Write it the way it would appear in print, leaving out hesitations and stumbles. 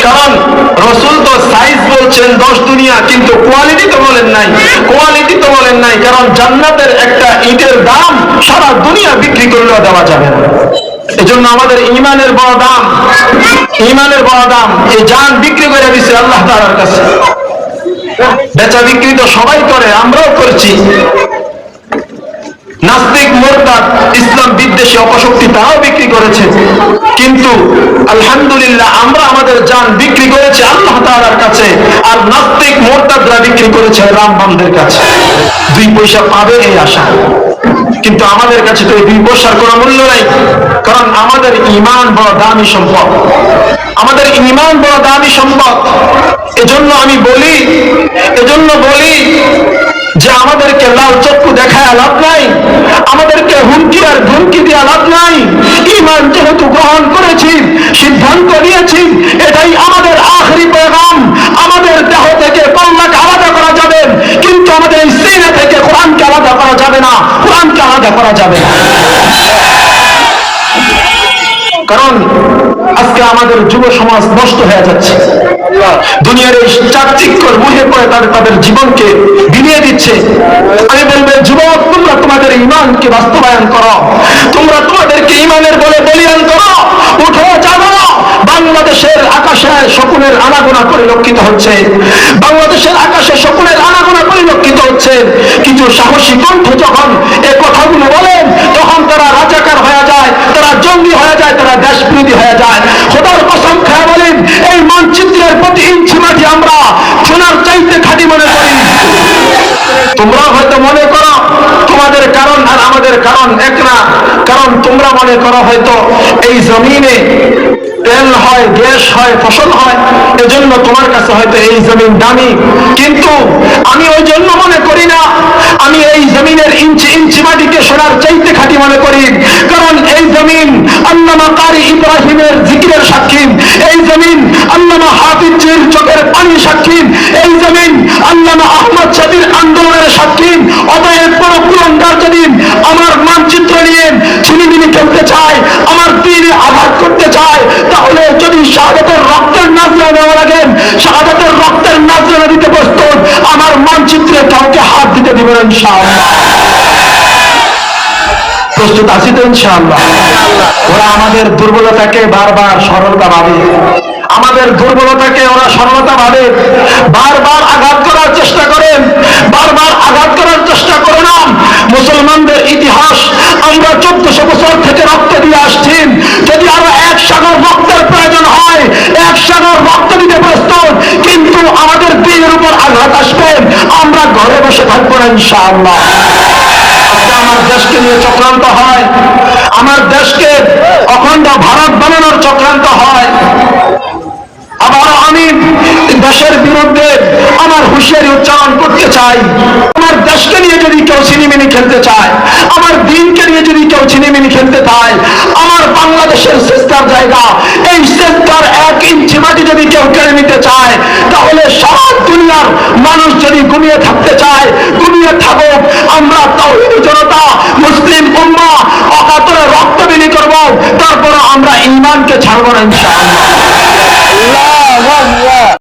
কারণ রসুল তো সাইজ বলছেন 10 দুনিয়া, কিন্তু কোয়ালিটি তো বলেন নাই, কারণ জান্নাতের একটা ইটের দাম সারা দুনিয়া বিক্রি করলেও দেওয়া যাবে না। এজন্য আমাদের ইমানের বড় দাম, এই জান বিক্রি করে দিচ্ছে আল্লাহ তাআলার কাছে। বেচা বিক্রি তো সবাই করে, আমরাও করছি। নাস্তিক, মুরতাদ, ইসলাম বিদ্বেষী অপশক্তি তারাও বিক্রি করেছে, কিন্তু আলহামদুলিল্লাহ আমরা আমাদের জান বিক্রি করেছি আল্লাহ তাআলার কাছে, আর নাস্তিক মুরতাদরা বিক্রি করেছে রামবামদের কাছে। 2 পয়সা পাবে এই আশা, কিন্তু আমাদের কাছে তো এই 2 পয়সার কোনো মূল্য নাই, কারণ আমাদের ঈমান বড় দামি সম্পদ, এজন্য আমি বলি যে আমাদেরকে লাল চক্ষু দেখায় লাভ নাই, আমাদেরকে হুমকি আর ধমকি দিয়ে লাভ নাই। ঈমান যেহেতু গ্রহণ করেছি, সিদ্ধান্ত নিয়েছি, এটাই আমাদের আখেরি পেগাম। আমাদের দেহ থেকে কল্লাকে আলাদা করা যাবে, কিন্তু আমাদের এই সিনা থেকে কোরআনকে আলাদা করা যাবে না, কারণ আজকে আমাদের যুব সমাজ নষ্ট হয়ে যাচ্ছে। দুনিয়ার এই চাকচিক্যর মুহে পড়ে তাদের জীবনকে বিলিয়ে দিচ্ছে। আমি বলবো, যুবক, তোমরা তোমাদের ঈমানকে বাস্তবায়ন করো, তোমরা তোমাদেরকে ঈমানের বলে বলিয়ান করো, উঠো, জাগো। বাংলাদেশের আকাশে শকুনের আনাগোনা পরিলক্ষিত হচ্ছে, কিছু সাহসী কণ্ঠ যখন এই কথাগুলো বলেন, তখন তারা রাজাকার হয়ে যায়, তারা জঙ্গি হয়ে যায়, তারা দেশবিরোধী হয়ে যায়। খোদার কসম খেয়ে বলেন, এই মানচিত্রের প্রতি ইঞ্চি মাটি আমরা সোনার চাইতে খাঁটি মনে করি। তোমরা হয়তো মনে করো তোমাদের কারণ আর আমাদের কারণ এক না, কারণ তোমরা মনে করো হয়তো এই জমিনে তেল হয়, গ্যাস হয়, ফসল হয়, এজন্য তোমার কাছে হয়তো এই জমিন দামি, কিন্তু আমি ওই জন্য মনে করি না। আমি এই জমিনের ইঞ্চি ইঞ্চি মাটিকে সোনার চাইতে খাঁটি মনে করি, কারণ এই জমিন আল্লামা কারি ইব্রাহিমের জিকিরের সাক্ষী, এই জমিন আল্লামা হাফিজের চোখের পানির সাক্ষী, এই জমিন আল্লামা আহমদ শফির আন্দোলনের সাক্ষী। অতএব কোনো কুলঙ্গার যদি আমার মানচিত্র নিয়ে ছিনিমিনি খেলতে চায়, আমার দিনে আঘাত করতে চায়, তাহলে যদি শাহাদাতের রক্তের নাজরানা দেওয়া লাগে, শাহাদাতের রক্তের নাজরানা দিতে প্রস্তুত, আমার মানচিত্রে কাউকে হাত দিতে দিবেন ইনশাআল্লাহ। প্রস্তুত আছি তো ইনশাআল্লাহ? ওরা আমাদের দুর্বলতাকে বারবার সরলতা ভাবে, বারবার আঘাত করার চেষ্টা করেন, না। মুসলমানদের ইতিহাস আমরা 1400 বছর থেকে রক্ত দিয়ে আসছি। যদি আরো 1 সাগর রক্তের প্রয়োজন হয়, 1 সাগর রক্ত দিতে প্রস্তুত, কিন্তু আমাদের দিনের উপর আঘাত আসবে, আমরা ঘরে বসে থাকবো না ইনশাআল্লাহ। আমার দেশকে নিয়ে চক্রান্ত হয়, আমার দেশকে অখণ্ড ভারত বানানোর চক্রান্ত হয়। আবার আমি দেশের বিরুদ্ধে আমার হুঁশিয়ারি উচ্চারণ করতে চাই। আমার দেশকে নিয়ে যদি কেউ ছিনিমিনি খেলতে চায়, আমার দিনকে নিয়ে যদি কেউ ছিনিমিনি খেলতে চায়, আমার বাংলাদেশের শ্রেষ্ঠার জায়গা, এই শ্রেষ্ঠার 1 ইঞ্চি মাটি যদি কেউ কেড়ে নিতে চায়, তাহলে সারা দুনিয়ার মানুষ যদি ঘুমিয়ে থাকতে চায়, ঘুমিয়ে থাকুক। আমরা তাওহীদি জনতা, মুসলিম উম্মাহ অকাতরে রক্ত বিলি করব, তারপর আমরা ঈমানকে ছাড়ব না ইনশাআল্লাহ।